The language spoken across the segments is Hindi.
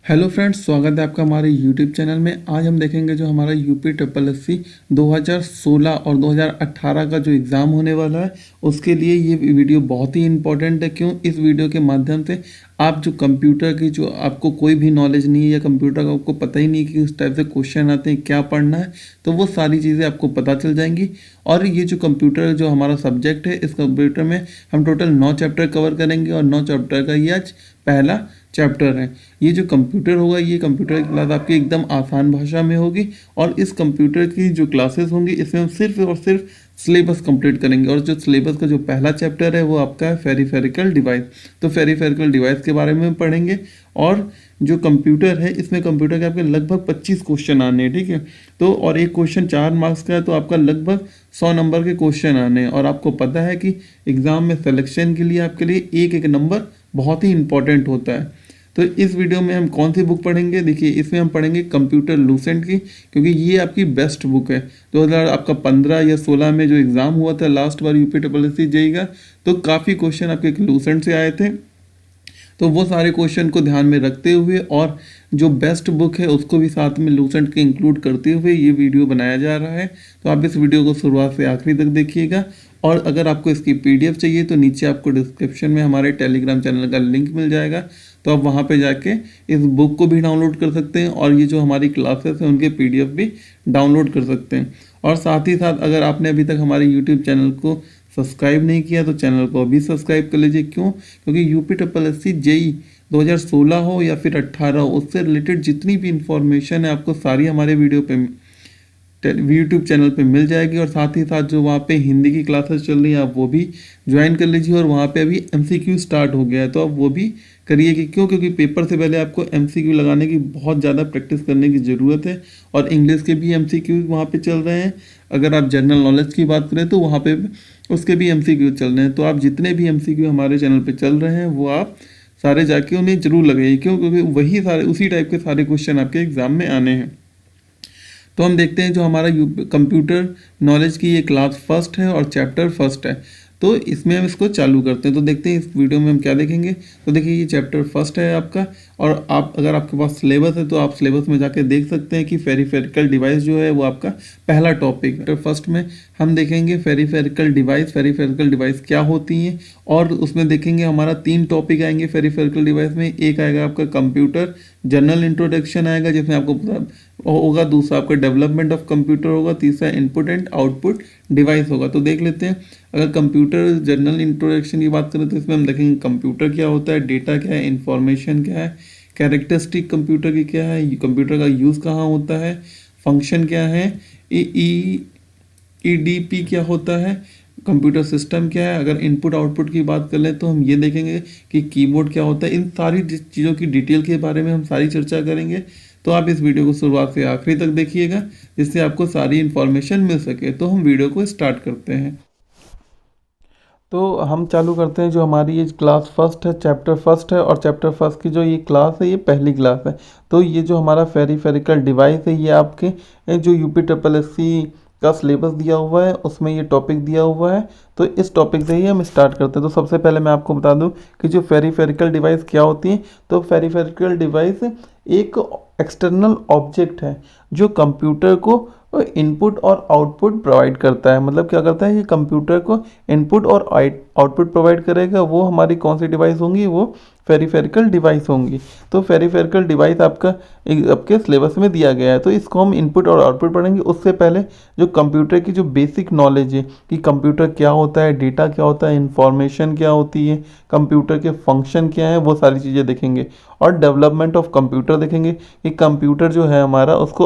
हेलो फ्रेंड्स, स्वागत है आपका हमारे यूट्यूब चैनल में। आज हम देखेंगे जो हमारा यूपी ट्रिपल एस सी 2016 और 2018 का जो एग्ज़ाम होने वाला है उसके लिए ये वीडियो बहुत ही इम्पोर्टेंट है। क्यों? इस वीडियो के माध्यम से आप जो कंप्यूटर की जो आपको कोई भी नॉलेज नहीं है या कंप्यूटर का आपको पता ही नहीं कि किस टाइप से क्वेश्चन आते हैं, क्या पढ़ना है, तो वो सारी चीज़ें आपको पता चल जाएंगी। और ये जो कंप्यूटर जो हमारा सब्जेक्ट है, इस कंप्यूटर में हम टोटल 9 चैप्टर कवर करेंगे और 9 चैप्टर का ये आज पहला चैप्टर है। ये जो कंप्यूटर होगा, ये कंप्यूटर की क्लास आपकी एकदम आसान भाषा में होगी और इस कंप्यूटर की जो क्लासेस होंगी इसमें हम सिर्फ और सिर्फ सिलेबस कंप्लीट करेंगे। और जो सिलेबस का जो पहला चैप्टर है वो आपका है पेरिफेरिकल डिवाइस। तो पेरिफेरिकल डिवाइस के बारे में पढ़ेंगे। और जो कंप्यूटर है, इसमें कंप्यूटर के आपके लगभग 25 क्वेश्चन आने हैं, ठीक है। तो और एक क्वेश्चन 4 मार्क्स का है, तो आपका लगभग 100 नंबर के क्वेश्चन आने हैं। और आपको पता है कि एग्ज़ाम में सिलेक्शन के लिए आपके लिए एक एक नंबर बहुत ही इंपॉर्टेंट होता है। तो इस वीडियो में हम कौन सी बुक पढ़ेंगे? देखिए, इसमें हम पढ़ेंगे कंप्यूटर लूसेंट की, क्योंकि ये आपकी बेस्ट बुक है। 2000 आपका 15 या 16 में जो एग्ज़ाम हुआ था लास्ट बार UP triple S C JEE का, तो काफ़ी क्वेश्चन आपके लूसेंट से आए थे। तो वो सारे क्वेश्चन को ध्यान में रखते हुए और जो बेस्ट बुक है उसको भी साथ में लूसेंट के इंक्लूड करते हुए ये वीडियो बनाया जा रहा है। तो आप इस वीडियो को शुरुआत से आखिरी तक देखिएगा। और अगर आपको इसकी पीडीएफ चाहिए तो नीचे आपको डिस्क्रिप्शन में हमारे टेलीग्राम चैनल का लिंक मिल जाएगा, तो आप वहाँ पे जाके इस बुक को भी डाउनलोड कर सकते हैं और ये जो हमारी क्लासेस हैं उनके पीडीएफ भी डाउनलोड कर सकते हैं। और साथ ही साथ अगर आपने अभी तक हमारे यूट्यूब चैनल को सब्सक्राइब नहीं किया तो चैनल को अभी सब्सक्राइब कर लीजिए। क्यों? क्योंकि UP triple S C JEE 2016 हो या फिर 18 हो, उससे रिलेटेड जितनी भी इंफॉर्मेशन है आपको सारी हमारे वीडियो पे यूट्यूब चैनल पे मिल जाएगी। और साथ ही साथ जो वहाँ पे हिंदी की क्लासेस चल रही हैं आप वो भी ज्वाइन कर लीजिए। और वहाँ पे अभी एमसीक्यू स्टार्ट हो गया है, तो आप वो भी करिए। कि क्यों? क्योंकि पेपर से पहले आपको एमसीक्यू लगाने की बहुत ज़्यादा प्रैक्टिस करने की ज़रूरत है। और इंग्लिश के भी एमसीक्यू वहाँ पे चल रहे हैं। अगर आप जनरल नॉलेज की बात करें तो वहाँ पे उसके भी एमसीक्यू चल रहे हैं। तो आप जितने भी एमसीक्यू हमारे चैनल पर चल रहे हैं वो आप सारे जाके उन्हें जरूर लगाइए। क्यों? क्योंकि वही सारे उसी टाइप के सारे क्वेश्चन आपके एग्जाम में आने हैं। तो हम देखते हैं जो हमारा कंप्यूटर नॉलेज की ये क्लास फर्स्ट है और चैप्टर फर्स्ट है, तो इसमें हम इसको चालू करते हैं। तो देखते हैं इस वीडियो में हम क्या देखेंगे। तो देखिए, ये चैप्टर फर्स्ट है आपका। और आप अगर आपके पास सिलेबस है तो आप सिलेबस में जाके देख सकते हैं कि पेरिफेरिकल डिवाइस जो है वो आपका पहला टॉपिक है। फर्स्ट में हम देखेंगे पेरिफेरिकल डिवाइस। पेरिफेरिकल डिवाइस क्या होती हैं, और उसमें देखेंगे हमारा 3 टॉपिक आएंगे पेरिफेरिकल डिवाइस में। एक आएगा आपका कंप्यूटर जनरल इंट्रोडक्शन आएगा, जिसमें आपको पता होगा। दूसरा आपका डेवलपमेंट ऑफ कंप्यूटर होगा। तीसरा इनपुट एंड आउटपुट डिवाइस होगा। तो देख लेते हैं। अगर कंप्यूटर जनरल इंट्रोडक्शन की बात करें तो इसमें हम देखेंगे कंप्यूटर क्या होता है, डेटा क्या है, इंफॉर्मेशन क्या है, कैरेक्टरिस्टिक कंप्यूटर की क्या है, कंप्यूटर का यूज़ कहाँ होता है, फंक्शन क्या है, ईडीपी क्या होता है, कंप्यूटर सिस्टम क्या है। अगर इनपुट आउटपुट की बात कर लें तो हम ये देखेंगे कि कीबोर्ड क्या होता है। इन सारी चीज़ों की डिटेल के बारे में हम सारी चर्चा करेंगे। तो आप इस वीडियो को शुरुआत से आखिरी तक देखिएगा, जिससे आपको सारी इन्फॉर्मेशन मिल सके। तो हम वीडियो को स्टार्ट करते हैं। तो हम चालू करते हैं। जो हमारी ये क्लास फर्स्ट है, चैप्टर फर्स्ट है, और चैप्टर फर्स्ट की जो ये क्लास है ये पहली क्लास है। तो ये जो हमारा पेरिफेरिकल डिवाइस है ये आपके जो यूपी ट्रिपल एस सी का सिलेबस दिया हुआ है उसमें ये टॉपिक दिया हुआ है। तो इस टॉपिक से ही हम स्टार्ट करते हैं। तो सबसे पहले मैं आपको बता दूं कि जो पेरिफेरिकल डिवाइस क्या होती है। तो पेरिफेरिकल डिवाइस एक एक्सटर्नल ऑब्जेक्ट है जो कंप्यूटर को इनपुट और आउटपुट प्रोवाइड करता है। मतलब क्या करता है कि कंप्यूटर को इनपुट और आउटपुट प्रोवाइड करेगा। वो हमारी कौन सी डिवाइस होंगी? वो पेरिफेरिकल डिवाइस होंगी। तो पेरिफेरिकल डिवाइस आपके सिलेबस में दिया गया है। तो इसको हम इनपुट और आउटपुट पढ़ेंगे। उससे पहले जो कंप्यूटर की जो बेसिक नॉलेज है कि कंप्यूटर क्या होता है, डेटा क्या होता है, इंफॉर्मेशन क्या होती है, कंप्यूटर के फंक्शन क्या है, वो सारी चीज़ें देखेंगे। और डेवलपमेंट ऑफ कंप्यूटर देखेंगे कि कंप्यूटर जो है हमारा उसको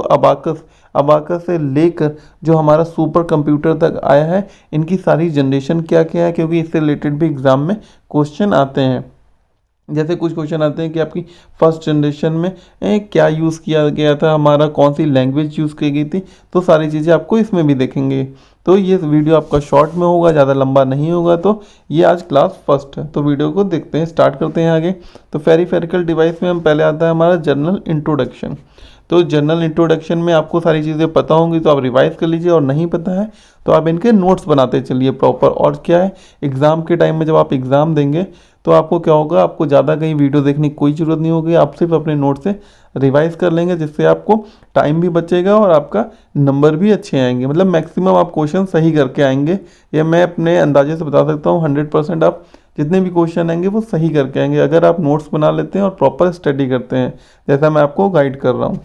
अबाकस से लेकर जो हमारा सुपर कंप्यूटर तक आया है, इनकी सारी जनरेशन क्या क्या है, क्योंकि इससे रिलेटेड भी एग्जाम में क्वेश्चन आते हैं। जैसे कुछ क्वेश्चन आते हैं कि आपकी फर्स्ट जनरेशन में क्या यूज़ किया गया था, हमारा कौन सी लैंग्वेज यूज़ की गई थी। तो सारी चीज़ें आपको इसमें भी देखेंगे। तो ये वीडियो आपका शॉर्ट में होगा, ज़्यादा लंबा नहीं होगा। तो ये आज क्लास फर्स्ट है, तो वीडियो को देखते हैं, स्टार्ट करते हैं आगे। तो पेरिफेरिकल डिवाइस में हम पहले आता है हमारा जनरल इंट्रोडक्शन। तो जनरल इंट्रोडक्शन में आपको सारी चीज़ें पता होंगी तो आप रिवाइज कर लीजिए, और नहीं पता है तो आप इनके नोट्स बनाते चलिए प्रॉपर। और क्या है, एग्ज़ाम के टाइम में जब आप एग्ज़ाम देंगे तो आपको क्या होगा, आपको ज़्यादा कहीं वीडियो देखने की कोई ज़रूरत नहीं होगी, आप सिर्फ अपने नोट से रिवाइज कर लेंगे, जिससे आपको टाइम भी बचेगा और आपका नंबर भी अच्छे आएंगे। मतलब मैक्सिमम आप क्वेश्चन सही करके आएंगे, ये मैं अपने अंदाजे से बता सकता हूँ। 100% आप जितने भी क्वेश्चन आएंगे वो सही करके आएंगे, अगर आप नोट्स बना लेते हैं और प्रॉपर स्टडी करते हैं, जैसा मैं आपको गाइड कर रहा हूँ।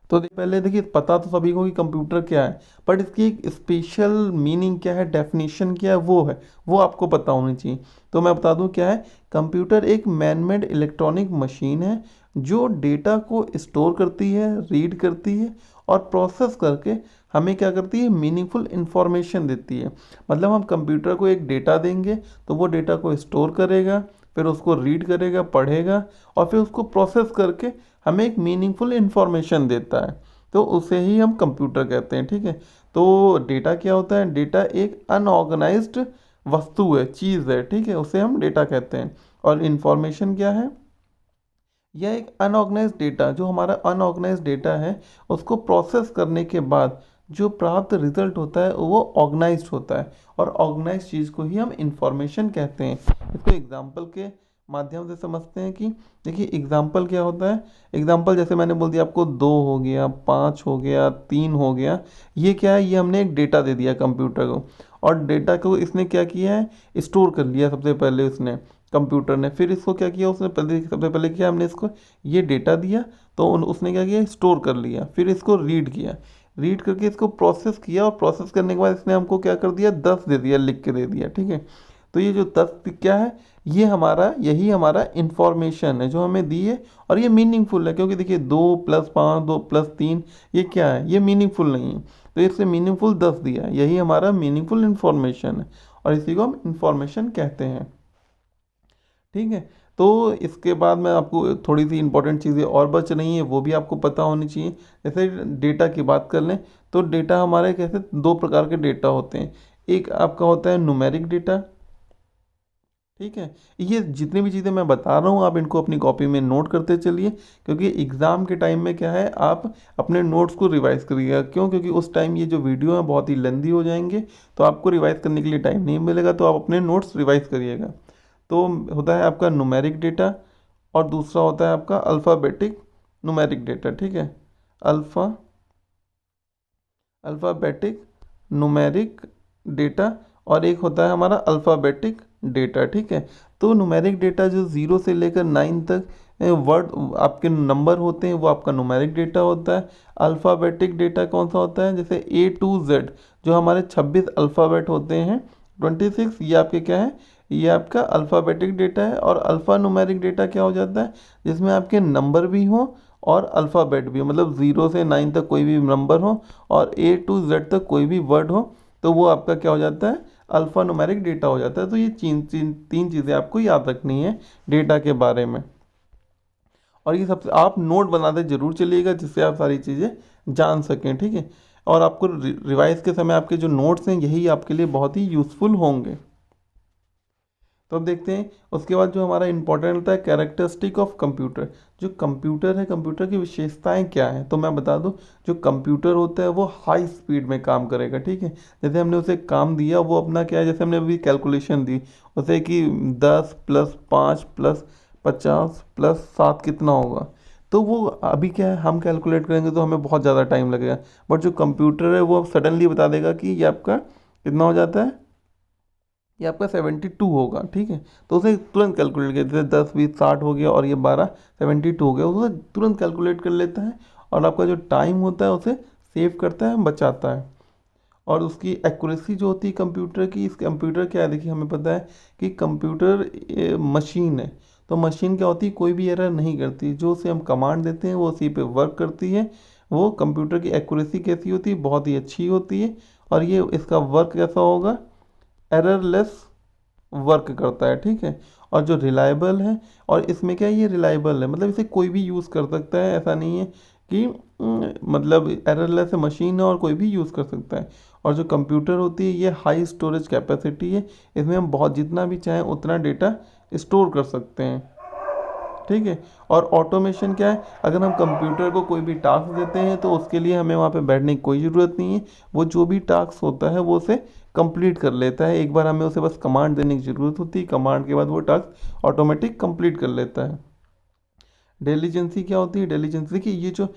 तो पहले देखिए, पता तो सभी को कि कंप्यूटर क्या है, बट इसकी एक स्पेशल मीनिंग क्या है, डेफिनेशन क्या है, वो आपको पता होनी चाहिए। तो मैं बता दूं क्या है। कंप्यूटर एक मैनमेड इलेक्ट्रॉनिक मशीन है जो डेटा को स्टोर करती है, रीड करती है और प्रोसेस करके हमें क्या करती है, मीनिंगफुल इन्फॉर्मेशन देती है। मतलब हम कंप्यूटर को एक डेटा देंगे तो वो डेटा को स्टोर करेगा, फिर उसको रीड करेगा, पढ़ेगा और फिर उसको प्रोसेस करके हमें एक मीनिंगफुल इन्फॉर्मेशन देता है। तो उसे ही हम कंप्यूटर कहते हैं, ठीक है। तो डेटा क्या होता है, डेटा एक अनऑर्गेनाइज्ड वस्तु है, चीज़ है, ठीक है, उसे हम डेटा कहते हैं। और इन्फॉर्मेशन क्या है, यह एक अनऑर्गेनाइज्ड डेटा, जो हमारा अनऑर्गेनाइज्ड डेटा है उसको प्रोसेस करने के बाद जो प्राप्त रिजल्ट होता है वो ऑर्गेनाइज्ड होता है, और ऑर्गेनाइज्ड चीज़ को ही हम इंफॉर्मेशन कहते हैं। इसको एग्जांपल के माध्यम से समझते हैं कि देखिए एग्जांपल क्या होता है। एग्जांपल जैसे मैंने बोल दिया आपको, 2 हो गया, 5 हो गया, 3 हो गया, ये क्या है, ये हमने एक डेटा दे दिया कंप्यूटर को, और डेटा को इसने क्या किया है, स्टोर कर लिया सबसे पहले उसने, कंप्यूटर ने। फिर इसको क्या किया उसने, सबसे पहले किया हमने इसको ये डेटा दिया, तो उसने क्या किया, स्टोर कर लिया, फिर इसको रीड किया, रीड करके इसको प्रोसेस किया, और प्रोसेस करने के बाद इसने हमको क्या कर दिया, 10 दे दिया, लिख के दे दिया, ठीक है। तो ये जो 10 क्या है, ये हमारा, यही हमारा इंफॉर्मेशन है जो हमें दी है, और ये मीनिंगफुल है, क्योंकि देखिए 2+5, 2+3 ये क्या है, ये मीनिंगफुल नहीं है, तो इससे मीनिंगफुल 10 दिया है, यही हमारा मीनिंगफुल इन्फॉर्मेशन है, और इसी को हम इंफॉर्मेशन कहते हैं, ठीक है। तो इसके बाद मैं आपको थोड़ी सी इंपॉर्टेंट चीज़ें और बच रही हैं, वो भी आपको पता होनी चाहिए। जैसे डेटा की बात कर लें, तो डेटा हमारे कैसे, 2 प्रकार के डेटा होते हैं। एक आपका होता है न्यूमेरिक डेटा, ठीक है। ये जितनी भी चीज़ें मैं बता रहा हूँ आप इनको अपनी कॉपी में नोट करते चलिए, क्योंकि एग्ज़ाम के टाइम में क्या है, आप अपने नोट्स को रिवाइज करिएगा। क्यों, क्योंकि उस टाइम ये जो वीडियो है बहुत ही लेंदी हो जाएंगे, तो आपको रिवाइज करने के लिए टाइम नहीं मिलेगा, तो आप अपने नोट्स रिवाइज करिएगा। तो होता है आपका न्यूमेरिक डेटा, और दूसरा होता है आपका अल्फ़ाबेटिक न्यूमेरिक डेटा, ठीक है। अल्फ़ाबेटिक न्यूमेरिक डेटा, और एक होता है हमारा अल्फ़ाबेटिक डेटा, ठीक है। तो न्यूमेरिक डेटा जो 0 से लेकर 9 तक वर्ड आपके नंबर होते हैं, वो आपका न्यूमेरिक डेटा होता है। अल्फ़ाबेटिक डेटा कौन सा होता है, जैसे A to Z, जो हमारे 26 अल्फ़ाबेट होते हैं, 26, ये आपके क्या है, ये आपका अल्फ़ाबेटिक डेटा है। और अल्फ़ा न्यूमेरिक डेटा क्या हो जाता है, जिसमें आपके नंबर भी हो और अल्फ़ाबेट भी हो, मतलब 0 से 9 तक कोई भी नंबर हो और A to Z तक कोई भी वर्ड हो, तो वो आपका क्या हो जाता है, अल्फ़ा न्यूमेरिक डेटा हो जाता है। तो ये तीन चीज़ें आपको याद रखनी है डेटा के बारे में, और ये सबसे आप नोट बनाते जरूर चलिएगा, जिससे आप सारी चीज़ें जान सकें, ठीक है। और आपको रिवाइज के समय आपके जो नोट्स हैं यही आपके लिए बहुत ही यूज़फुल होंगे। तो अब देखते हैं उसके बाद जो हमारा इंपॉर्टेंट होता है, कैरेक्टरिस्टिक ऑफ कंप्यूटर। जो कंप्यूटर है, कंप्यूटर की विशेषताएं क्या हैं, तो मैं बता दूं, जो कंप्यूटर होता है वो हाई स्पीड में काम करेगा, ठीक है। जैसे हमने उसे काम दिया, वो अपना क्या है, जैसे हमने अभी कैलकुलेशन दी उसे कि 10 + 5 + 50 + 7 कितना होगा, तो वो अभी क्या है, हम कैलकुलेट करेंगे तो हमें बहुत ज़्यादा टाइम लगेगा, बट जो कंप्यूटर है वो सडनली बता देगा कि ये आपका कितना हो जाता है, ये आपका 72 होगा, ठीक है। तो उसे तुरंत कैलकुलेट कर, जैसे 10 20 60 हो गया और ये 12 72 हो गया, उसे तुरंत कैलकुलेट कर लेता है, और आपका जो टाइम होता है उसे सेव करता है, बचाता है। और उसकी एक्यूरेसी जो होती है कंप्यूटर की, इस कंप्यूटर क्या है, देखिए हमें पता है कि कंप्यूटर मशीन है, तो मशीन क्या होती है, कोई भी एरर नहीं करती, जो उसे हम कमांड देते हैं वो उसी पे वर्क करती है। वो कंप्यूटर की एक्यूरेसी कैसी होती है, बहुत ही अच्छी होती है, और ये इसका वर्क कैसा होगा, एररलेस वर्क करता है, ठीक है। और जो रिलायबल है, और इसमें क्या है, ये रिलायबल है, मतलब इसे कोई भी यूज़ कर सकता है, ऐसा नहीं है कि मतलब एररलेस मशीन है और कोई भी यूज़ कर सकता है। और जो कंप्यूटर होती है ये हाई स्टोरेज कैपेसिटी है, इसमें हम बहुत जितना भी चाहें उतना डेटा स्टोर कर सकते हैं, ठीक है। और ऑटोमेशन क्या है, अगर हम कंप्यूटर को कोई भी टास्क देते हैं तो उसके लिए हमें वहाँ पे बैठने की कोई ज़रूरत नहीं है, वो जो भी टास्क होता है वो उसे कंप्लीट कर लेता है। एक बार हमें उसे बस कमांड देने की ज़रूरत होती है, कमांड के बाद वो टास्क ऑटोमेटिक कंप्लीट कर लेता है। डेलीजेंसी क्या होती है, डेलीजेंसी देखिए ये जो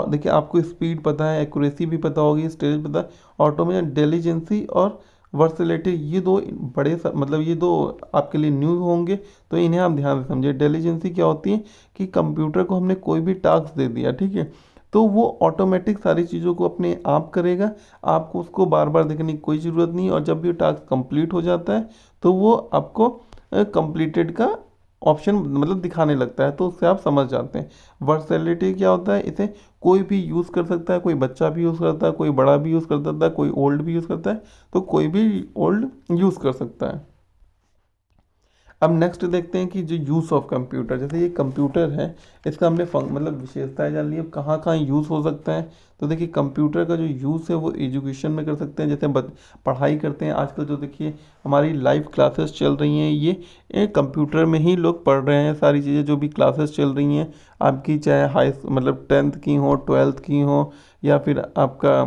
देखिए आपको स्पीड पता है, एक्यूरेसी भी पता होगी, स्टेज पता है, ऑटोमेशन, डेलीजेंसी और वर्सैलिटी, ये दो बड़े मतलब ये दो आपके लिए न्यू होंगे, तो इन्हें आप ध्यान से समझिए। डेलीजेंसी क्या होती है कि कंप्यूटर को हमने कोई भी टास्क दे दिया, ठीक है, तो वो ऑटोमेटिक सारी चीज़ों को अपने आप करेगा, आपको उसको बार बार देखने की कोई ज़रूरत नहीं। और जब भी टास्क कंप्लीट हो जाता है तो वो आपको कंप्लीटेड का ऑप्शन मतलब दिखाने लगता है, तो उससे आप समझ जाते हैं। वर्सैलिटी क्या होता है, इसे कोई भी यूज़ कर सकता है, कोई बच्चा भी यूज़ करता है, कोई बड़ा भी यूज़ कर सकता है, कोई ओल्ड भी यूज़ करता है, तो कोई भी ओल्ड यूज़ कर सकता है। अब नेक्स्ट देखते हैं कि जो यूज़ ऑफ कंप्यूटर, जैसे ये कंप्यूटर है, इसका हमने मतलब विशेषताएं जान ली। अब कहाँ कहाँ यूज़ हो सकता है, तो देखिए कंप्यूटर का जो यूज़ है वो एजुकेशन में कर सकते हैं, जैसे पढ़ाई करते हैं आजकल, जो देखिए हमारी लाइव क्लासेस चल रही हैं, ये कंप्यूटर में ही लोग पढ़ रहे हैं। सारी चीज़ें जो भी क्लासेस चल रही हैं आपकी, चाहे हाई मतलब 10th की हो, 12th की हो, या फिर आपका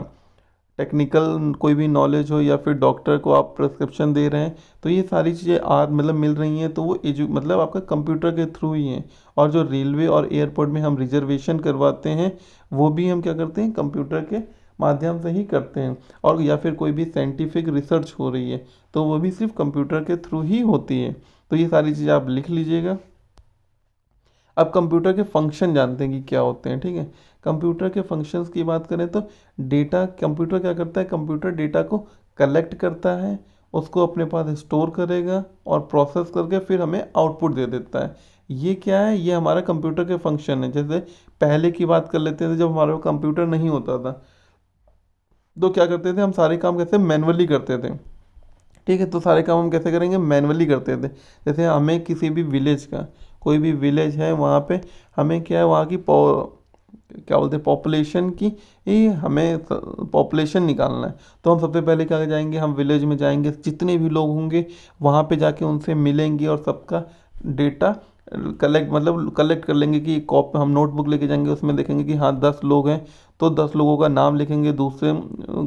टेक्निकल कोई भी नॉलेज हो, या फिर डॉक्टर को आप प्रिस्क्रिप्शन दे रहे हैं, तो ये सारी चीज़ें आज मतलब मिल रही हैं, तो वो मतलब आपका कंप्यूटर के थ्रू ही हैं। और जो रेलवे और एयरपोर्ट में हम रिजर्वेशन करवाते हैं वो भी हम क्या करते हैं, कंप्यूटर के माध्यम से ही करते हैं। और या फिर कोई भी साइंटिफिक रिसर्च हो रही है तो वो भी सिर्फ कंप्यूटर के थ्रू ही होती है। तो ये सारी चीज़ें आप लिख लीजिएगा। अब कंप्यूटर के फंक्शन जानते हैं कि क्या होते हैं, ठीक है। कंप्यूटर के फंक्शंस की बात करें तो डेटा, कंप्यूटर क्या करता है, कंप्यूटर डेटा को कलेक्ट करता है, उसको अपने पास स्टोर करेगा और प्रोसेस करके फिर हमें आउटपुट दे देता है। ये क्या है, ये हमारा कंप्यूटर के फंक्शन है। जैसे पहले की बात कर लेते थे, जब हमारे कंप्यूटर नहीं होता था तो क्या करते थे, हम सारे काम कैसे मैनुअली करते थे, ठीक है। तो सारे काम हम कैसे करेंगे, मैनुअली करते थे। जैसे हमें किसी भी विलेज का, कोई भी विलेज है वहाँ पे हमें क्या है, वहाँ की क्या बोलते हैं, पॉपुलेशन की, ये हमें पॉपुलेशन निकालना है। तो हम सबसे पहले क्या जाएंगे, हम विलेज में जाएंगे, जितने भी लोग होंगे वहाँ पे जाके उनसे मिलेंगे और सबका डेटा कलेक्ट कर लेंगे। कि कॉप हम नोटबुक लेके जाएंगे, उसमें देखेंगे कि हाँ 10 लोग हैं, तो 10 लोगों का नाम लिखेंगे, दूसरे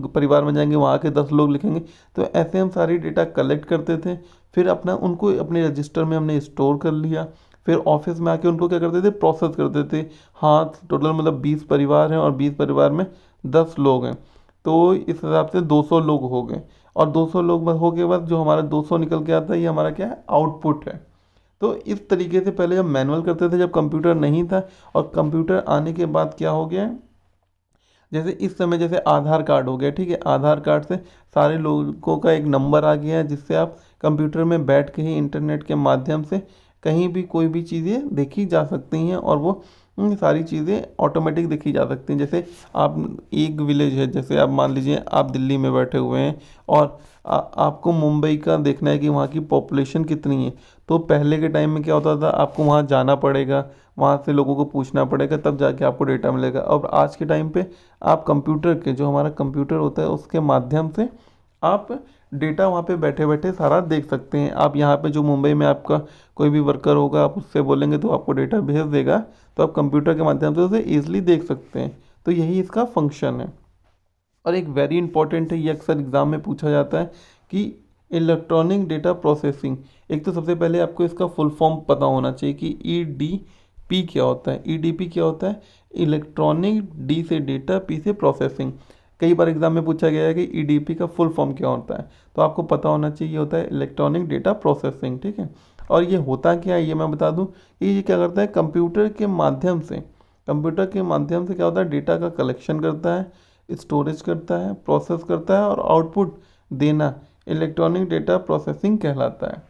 परिवार में जाएंगे वहाँ के 10 लोग लिखेंगे। तो ऐसे हम सारी डेटा कलेक्ट करते थे, फिर अपना उनको अपने रजिस्टर में हमने स्टोर कर लिया। फिर ऑफिस में आके उनको क्या करते थे, प्रोसेस करते थे। हाँ टोटल मतलब 20 परिवार हैं और 20 परिवार में 10 लोग हैं, तो इस हिसाब से 200 लोग हो गए। और 200 लोग हो के बाद जो हमारा 200 निकल के आता है, ये हमारा क्या है, आउटपुट है। तो इस तरीके से पहले जब मैनुअल करते थे, जब कंप्यूटर नहीं था, और कंप्यूटर आने के बाद क्या हो गया है, जैसे इस समय जैसे आधार कार्ड हो गया, ठीक है, आधार कार्ड से सारे लोगों का एक नंबर आ गया है, जिससे आप कंप्यूटर में बैठ के ही इंटरनेट के माध्यम से कहीं भी कोई भी चीज़ें देखी जा सकती हैं, और वो सारी चीज़ें ऑटोमेटिक देखी जा सकती हैं। जैसे आप एक विलेज है, जैसे आप मान लीजिए आप दिल्ली में बैठे हुए हैं और आपको मुंबई का देखना है कि वहाँ की पॉपुलेशन कितनी है। तो पहले के टाइम में क्या होता था, आपको वहाँ जाना पड़ेगा, वहाँ से लोगों को पूछना पड़ेगा, तब जाके आपको डेटा मिलेगा। अब आज के टाइम पे आप कंप्यूटर के, जो हमारा कंप्यूटर होता है उसके माध्यम से आप डेटा वहाँ पे बैठे बैठे सारा देख सकते हैं। आप यहाँ पे जो मुंबई में आपका कोई भी वर्कर होगा, आप उससे बोलेंगे तो आपको डेटा भेज देगा, तो आप कंप्यूटर के माध्यम से उसे ईजिली देख सकते हैं। तो यही इसका फंक्शन है। और एक वेरी इंपॉर्टेंट है, ये अक्सर एग्ज़ाम में पूछा जाता है कि इलेक्ट्रॉनिक डेटा प्रोसेसिंग। एक तो सबसे पहले आपको इसका फुल फॉर्म पता होना चाहिए कि ईडीपी क्या होता है। ईडीपी क्या होता है, इलेक्ट्रॉनिक, डी से डेटा, पी से प्रोसेसिंग। कई बार एग्जाम में पूछा गया है कि ईडीपी का फुल फॉर्म क्या होता है, तो आपको पता होना चाहिए, होता है इलेक्ट्रॉनिक डेटा प्रोसेसिंग, ठीक है। और ये होता क्या है, ये मैं बता दूं कि ये क्या करता है, कंप्यूटर के माध्यम से क्या होता है, डेटा का कलेक्शन करता है, स्टोरेज करता है, प्रोसेस करता है और आउटपुट देना इलेक्ट्रॉनिक डेटा प्रोसेसिंग कहलाता है।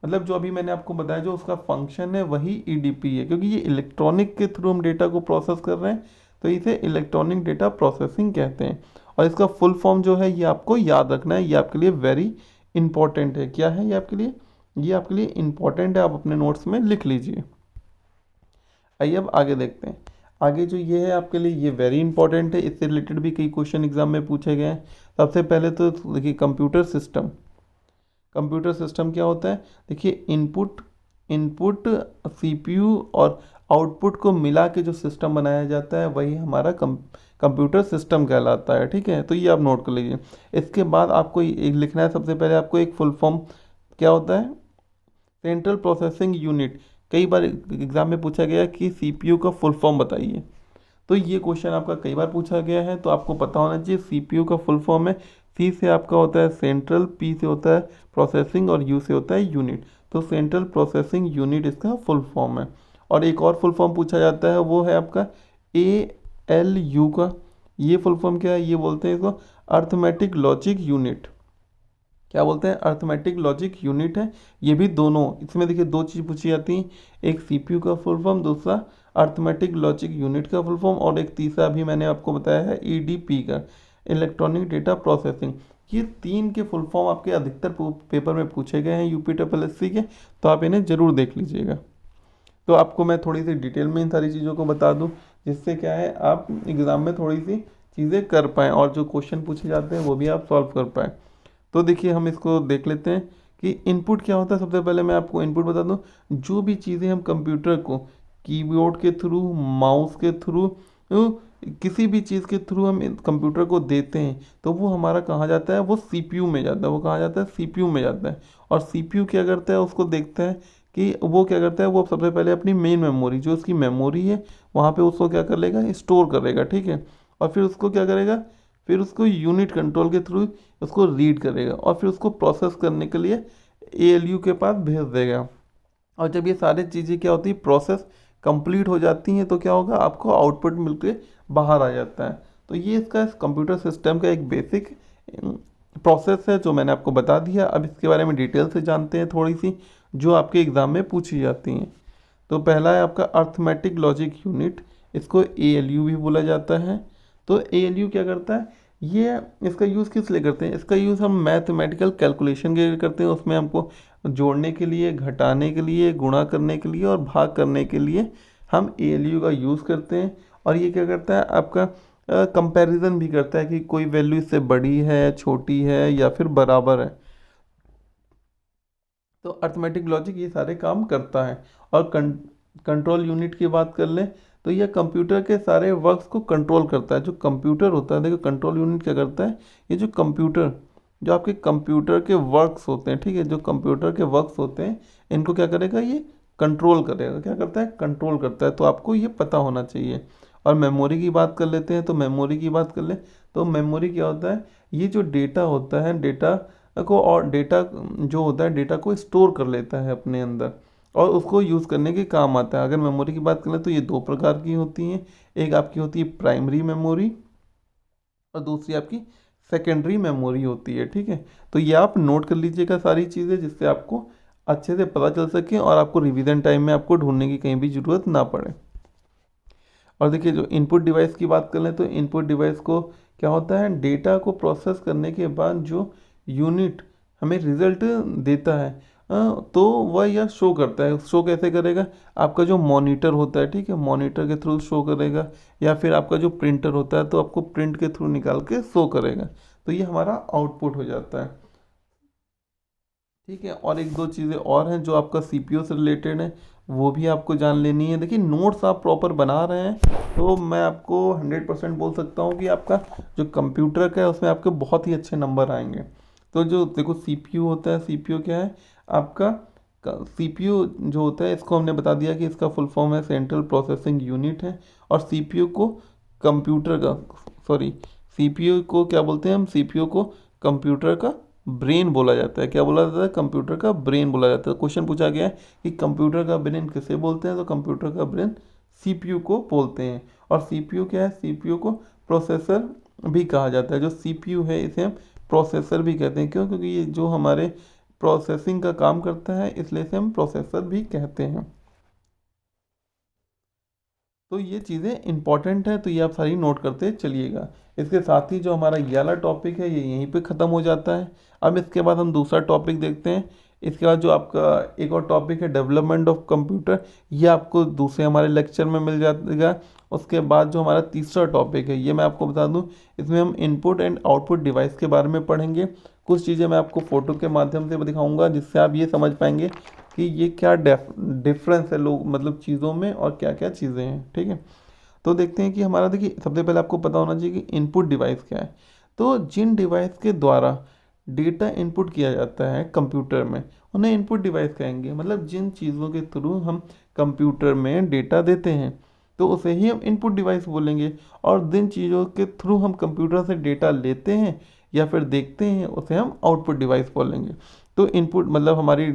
मतलब जो अभी मैंने आपको बताया जो उसका फंक्शन है वही ईडीपी है, क्योंकि ये इलेक्ट्रॉनिक के थ्रू हम डेटा को प्रोसेस कर रहे हैं, तो इसे इलेक्ट्रॉनिक डेटा प्रोसेसिंग कहते हैं। और इसका फुल फॉर्म जो है ये आपको याद रखना है, ये आपके लिए वेरी इंपॉर्टेंट है। क्या है ये आपके लिए, ये आपके लिए इंपॉर्टेंट है, आप अपने नोट्स में लिख लीजिए। आइए अब आगे देखते हैं। आगे जो ये है आपके लिए ये वेरी इंपॉर्टेंट है, इससे रिलेटेड भी कई क्वेश्चन एग्जाम में पूछे गए हैं। सबसे पहले तो देखिए कंप्यूटर सिस्टम। कंप्यूटर सिस्टम क्या होता है? देखिए इनपुट इनपुट सीपीयू और आउटपुट को मिला के जो सिस्टम बनाया जाता है वही हमारा कंप्यूटर सिस्टम कहलाता है। ठीक है, तो ये आप नोट कर लीजिए। इसके बाद आपको एक लिखना है, सबसे पहले आपको एक फुल फॉर्म क्या होता है, सेंट्रल प्रोसेसिंग यूनिट। कई बार एग्जाम में पूछा गया कि सीपीयू का फुल फॉर्म बताइए, तो ये क्वेश्चन आपका कई बार पूछा गया है, तो आपको पता होना चाहिए सीपीयू का फुल फॉर्म है, सी से आपका होता है सेंट्रल, पी से होता है प्रोसेसिंग और यू से होता है यूनिट। तो सेंट्रल प्रोसेसिंग यूनिट इसका फुल फॉर्म है। और एक और फुल फॉर्म पूछा जाता है, वो है आपका ALU का। ये फुल फॉर्म क्या है? ये बोलते हैं इसको अर्थमेटिक लॉजिक यूनिट। क्या बोलते हैं? अर्थमेटिक लॉजिक यूनिट है। ये भी दोनों, इसमें देखिए दो चीज़ पूछी जाती हैं, एक सीपीयू का फुल फॉर्म, दूसरा अर्थमेटिक लॉजिक यूनिट का फुल फॉर्म, और एक तीसरा भी मैंने आपको बताया है EDP का, इलेक्ट्रॉनिक डेटा प्रोसेसिंग। ये तीन के फुल फॉर्म आपके अधिकतर पेपर में पूछे गए हैं UPSSSC के, तो आप इन्हें ज़रूर देख लीजिएगा। तो आपको मैं थोड़ी सी डिटेल में इन सारी चीज़ों को बता दूं, जिससे क्या है आप एग्ज़ाम में थोड़ी सी चीज़ें कर पाएँ और जो क्वेश्चन पूछे जाते हैं वो भी आप सॉल्व कर पाएँ। तो देखिए हम इसको देख लेते हैं कि इनपुट क्या होता है। सबसे पहले मैं आपको इनपुट बता दूं, जो भी चीज़ें हम कंप्यूटर को कीबोर्ड के थ्रू, माउस के थ्रू, किसी भी चीज़ के थ्रू हम कंप्यूटर को देते हैं, तो वो हमारा कहाँ जाता है? वो सीपीयू में जाता है। वो कहाँ जाता है? सीपीयू में जाता है। और सीपीयू क्या करता है? उसको देखता है कि वो क्या करता है, वो सबसे पहले अपनी मेन मेमोरी, जो उसकी मेमोरी है वहाँ पे उसको क्या कर लेगा? स्टोर करेगा। ठीक है, और फिर उसको क्या करेगा? फिर उसको यूनिट कंट्रोल के थ्रू उसको रीड करेगा और फिर उसको प्रोसेस करने के लिए ALU के पास भेज देगा। और जब ये सारी चीज़ें क्या होती है, प्रोसेस कंप्लीट हो जाती हैं, तो क्या होगा? आपको आउटपुट मिलके बाहर आ जाता है। तो ये इसका कंप्यूटर सिस्टम का एक बेसिक प्रोसेस है जो मैंने आपको बता दिया। अब इसके बारे में डिटेल से जानते हैं थोड़ी सी, जो आपके एग्ज़ाम में पूछी जाती हैं। तो पहला है आपका अर्थमेटिक लॉजिक यूनिट, इसको ALU भी बोला जाता है। तो ALU क्या करता है? ये इसका यूज़ किस लिए करते हैं? इसका यूज़ हम मैथमेटिकल कैलकुलेशन के लिए करते हैं। उसमें हमको जोड़ने के लिए, घटाने के लिए, गुणा करने के लिए और भाग करने के लिए हम ALU का यूज़ करते हैं। और ये क्या करता है? आपका कंपैरिजन भी करता है कि कोई वैल्यू इससे बड़ी है, छोटी है या फिर बराबर है। तो अर्थमेटिक लॉजिक ये सारे काम करता है। और कंट्रोल यूनिट की बात कर लें तो यह कंप्यूटर के सारे वर्क्स को कंट्रोल करता है। जो कंप्यूटर होता है, देखो कंट्रोल यूनिट क्या करता है, ये जो आपके कंप्यूटर के वर्क्स होते हैं, ठीक है, जो कंप्यूटर के वर्क्स होते हैं, इनको क्या करेगा? ये कंट्रोल करेगा। क्या करता है? कंट्रोल करता है। तो आपको ये पता होना चाहिए। और मेमोरी की बात कर लेते हैं, तो मेमोरी की बात कर लें तो मेमोरी क्या होता है? ये जो डेटा होता है, डेटा को, और डेटा जो होता है, डेटा को स्टोर कर लेता है अपने अंदर और उसको यूज़ करने के काम आता है। अगर मेमोरी की बात करें तो ये दो प्रकार की होती हैं, एक आपकी होती है प्राइमरी मेमोरी और दूसरी आपकी सेकेंडरी मेमोरी होती है। ठीक है, तो ये आप नोट कर लीजिएगा सारी चीज़ें, जिससे आपको अच्छे से पता चल सके और आपको रिवीजन टाइम में आपको ढूंढने की कहीं भी ज़रूरत ना पड़े। और देखिए जो इनपुट डिवाइस की बात कर लें तो इनपुट डिवाइस को क्या होता है? डेटा को प्रोसेस करने के बाद जो यूनिट हमें रिजल्ट देता है, तो वह यह शो करता है। शो कैसे करेगा? आपका जो मॉनिटर होता है, ठीक है, मॉनिटर के थ्रू शो करेगा, या फिर आपका जो प्रिंटर होता है तो आपको प्रिंट के थ्रू निकाल के शो करेगा। तो ये हमारा आउटपुट हो जाता है। ठीक है, और एक दो चीज़ें और हैं जो आपका CPU से रिलेटेड है, वो भी आपको जान लेनी है। देखिए नोट्स आप प्रॉपर बना रहे हैं तो मैं आपको 100% बोल सकता हूँ कि आपका जो कंप्यूटर का है उसमें आपके बहुत ही अच्छे नंबर आएंगे। तो जो देखो CPU होता है, CPU क्या है आपका? CPU जो होता है, इसको हमने बता दिया कि इसका फुल फॉर्म है सेंट्रल प्रोसेसिंग यूनिट है। और CPU को कंप्यूटर का, सॉरी, CPU को क्या बोलते हैं हम? CPU को कंप्यूटर का ब्रेन बोला जाता है। क्या बोला जाता है? कंप्यूटर का ब्रेन बोला जाता है। क्वेश्चन पूछा गया है कि कंप्यूटर का ब्रेन किसे बोलते हैं, तो कंप्यूटर का ब्रेन CPU को बोलते हैं। और CPU क्या है? CPU को प्रोसेसर भी कहा जाता है। जो CPU है इसे हम प्रोसेसर भी कहते हैं। क्यों? क्योंकि ये जो हमारे प्रोसेसिंग का काम करता है, इसलिए इसे हम प्रोसेसर भी कहते हैं। तो ये चीज़ें इंपॉर्टेंट है, तो ये आप सारी नोट करते चलिएगा। इसके साथ ही जो हमारा ये वाला टॉपिक है ये यहीं पे ख़त्म हो जाता है। अब इसके बाद हम दूसरा टॉपिक देखते हैं, इसके बाद जो आपका एक और टॉपिक है डेवलपमेंट ऑफ कंप्यूटर, ये आपको दूसरे हमारे लेक्चर में मिल जाएगा। उसके बाद जो हमारा तीसरा टॉपिक है, ये मैं आपको बता दूं, इसमें हम इनपुट एंड आउटपुट डिवाइस के बारे में पढ़ेंगे। कुछ चीज़ें मैं आपको फ़ोटो के माध्यम से दिखाऊंगा जिससे आप ये समझ पाएंगे कि ये क्या डिफरेंस है लोग मतलब चीज़ों में और क्या क्या चीज़ें हैं। ठीक है, तो देखते हैं कि हमारा, देखिए सबसे पहले आपको पता होना चाहिए कि इनपुट डिवाइस क्या है। तो जिन डिवाइस के द्वारा डेटा इनपुट किया जाता है कंप्यूटर में, उन्हें इनपुट डिवाइस कहेंगे। मतलब जिन चीज़ों के थ्रू हम कंप्यूटर में डेटा देते हैं तो उसे ही हम इनपुट डिवाइस बोलेंगे, और जिन चीज़ों के थ्रू हम कंप्यूटर से डेटा लेते हैं या फिर देखते हैं उसे हम आउटपुट डिवाइस बोलेंगे। तो इनपुट मतलब हमारी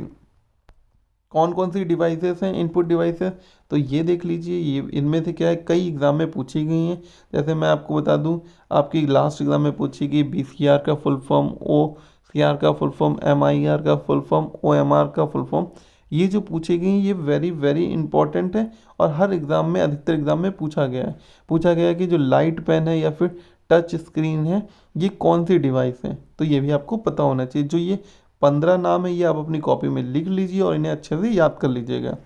कौन कौन सी डिवाइसेस हैं इनपुट डिवाइसेस, तो ये देख लीजिए। ये इनमें से क्या है, कई एग्ज़ाम में पूछी गई हैं। जैसे मैं आपको बता दूं, आपकी लास्ट एग्ज़ाम में पूछी गई BCR का फुल फॉर्म, OCR का फुल फॉर्म, MIR का फुल फॉर्म, OMR का फुल फॉर्म। ये जो पूछी गई ये वेरी वेरी इंपॉर्टेंट है और हर एग्ज़ाम में, अधिकतर एग्ज़ाम में पूछा गया है कि जो लाइट पेन है या फिर टच स्क्रीन है ये कौन सी डिवाइस है। तो ये भी आपको पता होना चाहिए। जो ये 15 नाम है ये आप अपनी कॉपी में लिख लीजिए और इन्हें अच्छे से याद कर लीजिएगा।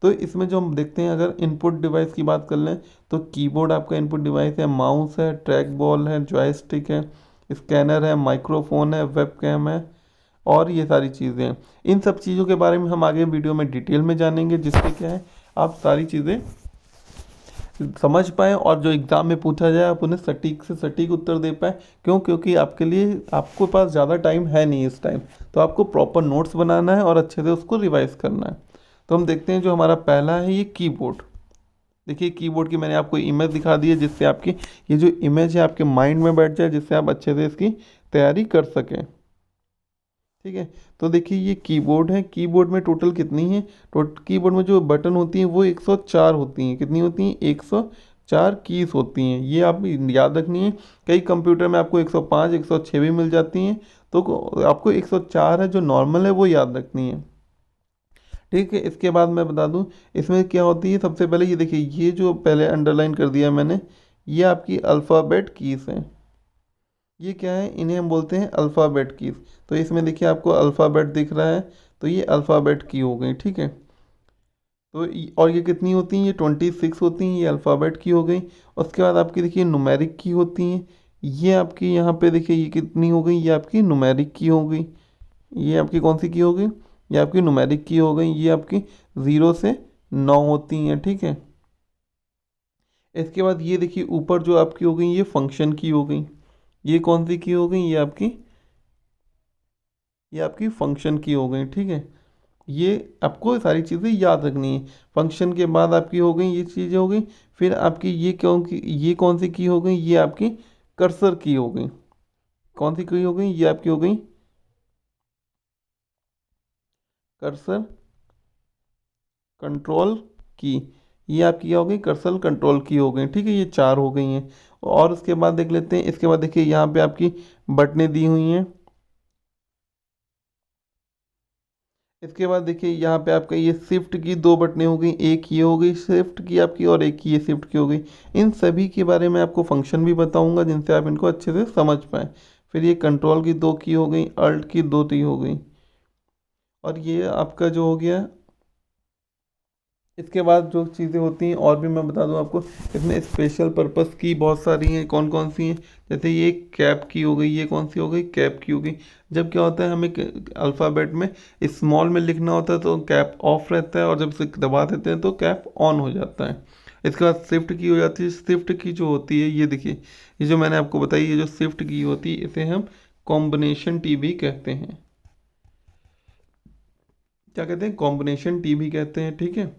तो इसमें जो हम देखते हैं, अगर इनपुट डिवाइस की बात कर लें तो कीबोर्ड आपका इनपुट डिवाइस है, माउस है, ट्रैक बॉल है, जॉयस्टिक है, स्कैनर है, माइक्रोफोन है, वेबकैम है और ये सारी चीज़ें हैं। इन सब चीज़ों के बारे में हम आगे वीडियो में डिटेल में जानेंगे, जिससे क्या है आप सारी चीज़ें समझ पाएँ और जो एग्ज़ाम में पूछा जाए आप उन्हें सटीक से सटीक उत्तर दे पाएँ। क्यों? क्योंकि आपके लिए, आपको पास ज़्यादा टाइम है नहीं इस टाइम, तो आपको प्रॉपर नोट्स बनाना है और अच्छे से उसको रिवाइज करना है। तो हम देखते हैं जो हमारा पहला है ये कीबोर्ड। देखिए कीबोर्ड की मैंने आपको इमेज दिखा दी है, जिससे आपकी ये जो इमेज है आपके माइंड में बैठ जाए, जिससे आप अच्छे से इसकी तैयारी कर सकें। ठीक है, तो देखिए ये कीबोर्ड है। कीबोर्ड में टोटल कितनी है, कीबोर्ड में जो बटन होती हैं वो 104 होती हैं। कितनी होती हैं? 104 कीज होती हैं। ये आप याद रखनी है। कई कंप्यूटर में आपको 105 106 भी मिल जाती हैं, तो आपको 104 है जो नॉर्मल है वो याद रखनी है। ठीक है, इसके बाद मैं बता दूं इसमें क्या होती है। सबसे पहले ये देखिए, ये जो पहले अंडरलाइन कर दिया मैंने, ये आपकी अल्फ़ाबेट कीज हैं। ये क्या है, इन्हें हम बोलते हैं अल्फ़ाबेट कीज। तो इसमें देखिए आपको अल्फ़ाबेट दिख रहा है, तो ये अल्फ़ाबेट की हो गई। ठीक है, तो और ये कितनी होती हैं? ये 26 होती हैं, ये अल्फ़ाबेट की हो गई। उसके बाद आपकी देखिए नुमेरिक की होती हैं। ये आपकी यहाँ पे देखिए ये कितनी हो गई, ये आपकी नुमेरिक की हो गई। ये आपकी कौन सी की हो गई? ये आपकी नुमेरिक की हो गई। ये आपकी 0 से 9 होती हैं। ठीक है, इसके बाद ये देखिए ऊपर जो आपकी हो गई ये फंक्शन की हो गई। ये कौन सी की हो गई? ये आपकी फंक्शन की हो गई। ठीक है, ये आपको सारी चीज़ें याद रखनी है। फंक्शन के बाद आपकी हो गई ये चीज़ें हो गई। फिर आपकी ये कौन सी की हो गई? ये आपकी कर्सर की हो गई। कौन सी की हो गई? ये आपकी हो गई कर्सर कंट्रोल की। ये आपकी क्या हो गई? कर्सर कंट्रोल की हो गई। ठीक है, ये 4 हो गई हैं। और उसके बाद देख लेते हैं, इसके बाद देखिए यहाँ पे आपकी बटनें दी हुई हैं। इसके बाद देखिए यहाँ पे आपका ये शिफ्ट की 2 बटनें हो गई, एक ये हो गई शिफ्ट की आपकी और एक ये शिफ्ट की हो गई। इन सभी के बारे में आपको फंक्शन भी बताऊंगा जिनसे आप इनको अच्छे से समझ पाएँ। फिर ये कंट्रोल की 2 की हो गई, अल्ट की 2 की हो गई, और ये आपका जो हो गया। इसके बाद जो चीज़ें होती हैं और भी मैं बता दूं आपको, इसमें स्पेशल पर्पस की बहुत सारी हैं। कौन कौन सी हैं? जैसे ये कैप की हो गई, ये कौन सी हो गई? कैप की हो गई। जब क्या होता है हमें अल्फ़ाबेट में स्मॉल में लिखना होता है तो कैप ऑफ रहता है, और जब से दबा देते हैं तो कैप ऑन हो जाता है। इसके बाद शिफ्ट की हो जाती है। शिफ्ट की जो होती है ये देखिए, ये जो मैंने आपको बताई, ये जो शिफ्ट की होती है इसे हम कॉम्बिनेशन टी भी कहते हैं। क्या कहते हैं? कॉम्बिनेशन टी भी कहते हैं। ठीक है,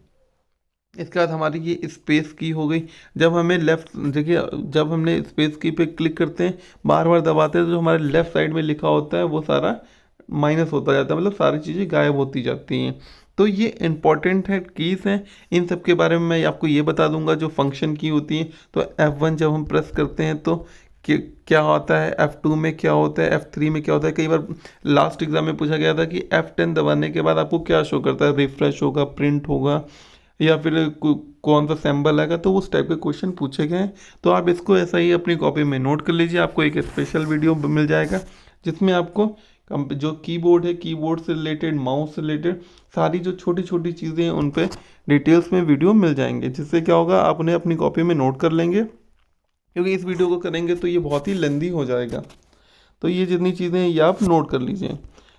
इसके बाद हमारी ये स्पेस की हो गई। जब हमें लेफ़्ट देखिए, जब हमने स्पेस की पे क्लिक करते हैं, बार बार दबाते हैं, तो जो हमारे लेफ़्ट साइड में लिखा होता है वो सारा माइनस होता जाता है, मतलब सारी चीज़ें गायब होती जाती हैं। तो ये इंपॉर्टेंट है, कीज़ हैं। इन सब के बारे में मैं आपको ये बता दूंगा। जो फंक्शन की होती है, तो F1 जब हम प्रेस करते हैं तो क्या होता है, F2 में क्या होता है, F3 में क्या होता है। कई बार लास्ट एग्जाम में पूछा गया था कि F10 दबाने के बाद आपको क्या शो करता है, रिफ्रेश होगा, प्रिंट होगा, या फिर कौन सा सैम्बल आएगा। तो उस टाइप के क्वेश्चन पूछे गए हैं। तो आप इसको ऐसा ही अपनी कॉपी में नोट कर लीजिए। आपको एक स्पेशल वीडियो मिल जाएगा जिसमें आपको जो कीबोर्ड है, कीबोर्ड से रिलेटेड, माउस से रिलेटेड सारी जो छोटी छोटी चीज़ें हैं उन पे डिटेल्स में वीडियो मिल जाएंगे, जिससे क्या होगा आप उन्हें अपनी कॉपी में नोट कर लेंगे, क्योंकि इस वीडियो को करेंगे तो ये बहुत ही लेंदी हो जाएगा। तो ये जितनी चीज़ें हैं ये आप नोट कर लीजिए।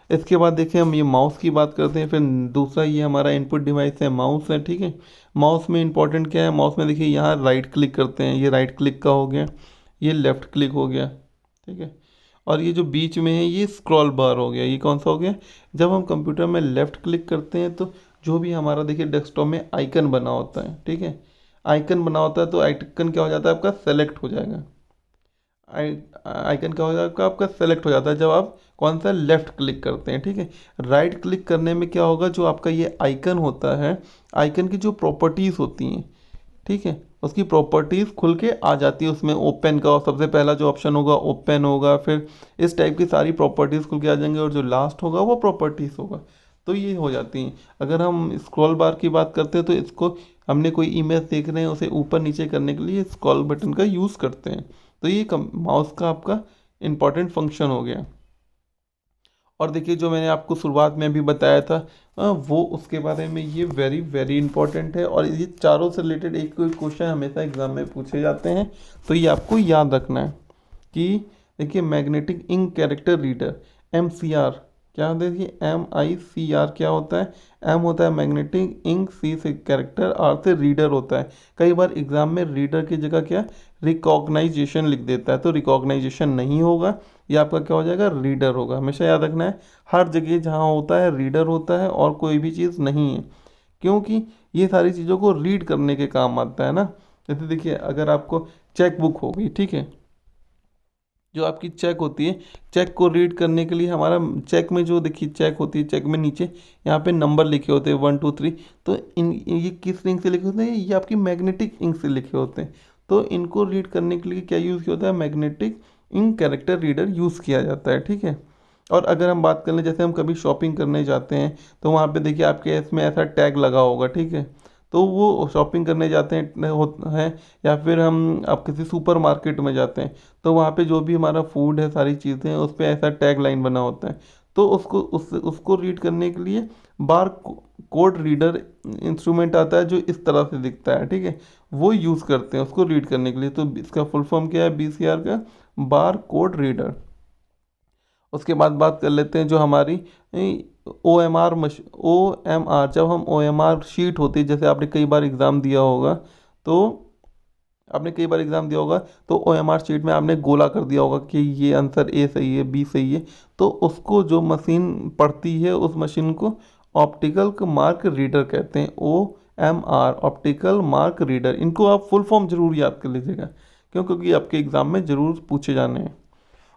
इसके बाद देखिए हम ये माउस की बात करते हैं। फिर दूसरा ये हमारा इनपुट डिवाइस है, माउस है, ठीक है। माउस में इंपॉर्टेंट क्या है, माउस में देखिए यहाँ राइट क्लिक करते हैं, ये राइट क्लिक का हो गया, ये लेफ़्ट क्लिक हो गया, ठीक है। और ये जो बीच में है ये स्क्रॉल बार हो गया, ये कौन सा हो गया। जब हम कंप्यूटर में लेफ़्ट क्लिक करते हैं तो जो भी हमारा देखिए डेस्कटॉप में आइकन बना होता है, ठीक है, आइकन बना होता है, तो आइकन क्या हो जाता है आपका सेलेक्ट हो जाएगा। आइकन क्या हो जाएगा आपका सेलेक्ट हो जाता है जब आप कौन सा लेफ़्ट क्लिक करते हैं, ठीक है। राइट क्लिक करने में क्या होगा, जो आपका ये आइकन होता है, आइकन की जो प्रॉपर्टीज़ होती हैं, ठीक है, उसकी प्रॉपर्टीज़ खुल के आ जाती है उसमें। ओपन का सबसे पहला जो ऑप्शन होगा ओपन होगा, फिर इस टाइप की सारी प्रॉपर्टीज़ खुल के आ जाएंगे, और जो लास्ट होगा वो प्रॉपर्टीज़ होगा। तो ये हो जाती हैं। अगर हम स्क्रॉल बार की बात करते हैं तो इसको हमने कोई इमेज देख रहे हैं उसे ऊपर नीचे करने के लिए स्क्रॉल बटन का यूज़ करते हैं। तो ये माउस का आपका इम्पॉर्टेंट फंक्शन हो गया। और देखिए जो मैंने आपको शुरुआत में भी बताया था वो उसके बारे में, ये वेरी वेरी इंपॉर्टेंट है। और ये चारों से रिलेटेड एक कोई क्वेश्चन हमेशा एग्जाम में पूछे जाते हैं, तो ये आपको याद रखना है कि देखिए magnetic ink character reader MCR क्या होता है, देखिए MICR क्या होता है। M होता है मैग्नेटिक इंक, C से कैरेक्टर, R से रीडर होता है। कई बार एग्जाम में रीडर की जगह क्या रिकॉग्नाइजेशन लिख देता है, तो रिकॉग्नाइजेशन नहीं होगा, ये आपका क्या हो जाएगा रीडर होगा। हमेशा याद रखना है हर जगह जहाँ होता है रीडर होता है और कोई भी चीज़ नहीं है, क्योंकि ये सारी चीज़ों को रीड करने के काम आता है ना। जैसे देखिए अगर आपको चेक बुक होगी, ठीक है, जो आपकी चेक होती है, चेक को रीड करने के लिए हमारा चेक में जो देखिए चेक होती है, चेक में नीचे यहाँ पे नंबर लिखे होते हैं 1 2 3, तो ये किस इंक से लिखे होते हैं, ये आपकी मैग्नेटिक इंक से लिखे होते हैं। तो इनको रीड करने के लिए क्या यूज़ किया होता है, magnetic ink character reader use किया जाता है, ठीक है। और अगर हम बात कर लें जैसे हम कभी शॉपिंग करने जाते हैं तो वहाँ पे देखिए आपके इसमें ऐसा टैग लगा होगा, ठीक है। तो वो शॉपिंग करने जाते हैं या फिर हम आप किसी सुपर मार्केट में जाते हैं तो वहाँ पे जो भी हमारा फूड है सारी चीज़ें हैं उस पर ऐसा टैग लाइन बना होता है। तो उसको रीड करने के लिए बार कोड रीडर इंस्ट्रूमेंट आता है जो इस तरह से दिखता है, ठीक है, वो यूज़ करते हैं उसको रीड करने के लिए। तो इसका फुल फॉर्म क्या है, BCR का, बार कोड रीडर। उसके बाद बात कर लेते हैं जो हमारी OMR जब हम OMR शीट होती है, जैसे आपने कई बार एग्ज़ाम दिया होगा, तो तो OMR शीट में आपने गोला कर दिया होगा कि ये आंसर A सही है, B सही है। तो उसको जो मशीन पढ़ती है उस मशीन को ऑप्टिकल मार्क रीडर कहते हैं, OMR ऑप्टिकल मार्क रीडर। इनको आप फुल फॉर्म जरूर याद कर लीजिएगा, क्योंकि आपके एग्ज़ाम में ज़रूर पूछे जाने हैं।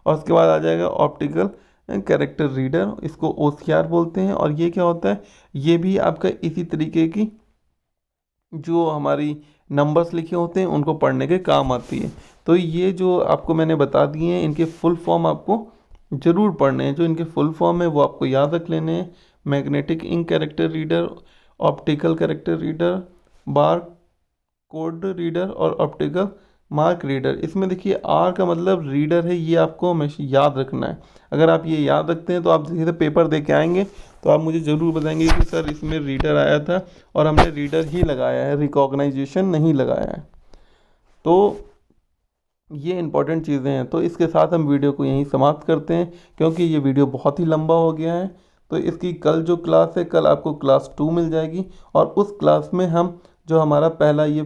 और उसके बाद आ जाएगा ऑप्टिकल कैरेक्टर रीडर, इसको OCR बोलते हैं। और ये क्या होता है, ये भी आपका इसी तरीके की जो हमारी नंबर्स लिखे होते हैं उनको पढ़ने के काम आती है। तो ये जो आपको मैंने बता दिए हैं इनके फुल फॉर्म आपको ज़रूर पढ़ने हैं, जो इनके फुल फॉर्म है वो आपको याद रख लेने हैं। Magnetic ink character reader, optical character reader, bar code reader और ऑप्टिकल मार्क रीडर। इसमें देखिए R का मतलब रीडर है, ये आपको हमेशा याद रखना है। अगर आप ये याद रखते हैं तो आप सीधे पेपर दे के आएंगे तो आप मुझे ज़रूर बताएंगे कि सर इसमें रीडर आया था और हमने रीडर ही लगाया है, रिकॉग्नाइजेशन नहीं लगाया है। तो ये इंपॉर्टेंट चीज़ें हैं। तो इसके साथ हम वीडियो को यहीं समाप्त करते हैं, क्योंकि ये वीडियो बहुत ही लंबा हो गया है। तो इसकी कल जो क्लास है, कल आपको क्लास 2 मिल जाएगी, और उस क्लास में हम जो हमारा पहला ये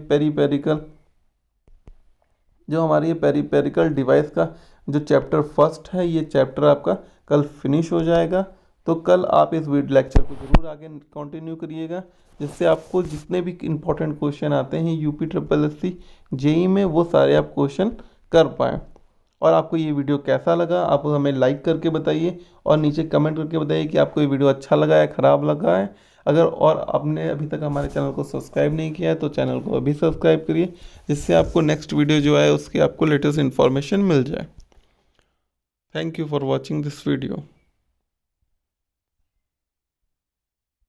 पेरिपेरिकल डिवाइस का जो चैप्टर फर्स्ट है, ये चैप्टर आपका कल फिनिश हो जाएगा। तो कल आप इस वीडियो लेक्चर को ज़रूर आगे कंटिन्यू करिएगा, जिससे आपको जितने भी इंपॉर्टेंट क्वेश्चन आते हैं UPSSC JEE में वो सारे आप क्वेश्चन कर पाएँ। और आपको ये वीडियो कैसा लगा आप हमें लाइक करके बताइए, और नीचे कमेंट करके बताइए कि आपको ये वीडियो अच्छा लगा है, ख़राब लगा है। अगर और आपने अभी तक हमारे चैनल को सब्सक्राइब नहीं किया है तो चैनल को अभी सब्सक्राइब करिए, जिससे आपको नेक्स्ट वीडियो जो है उसकी आपको लेटेस्ट इन्फॉर्मेशन मिल जाए। Thank you for watching this video.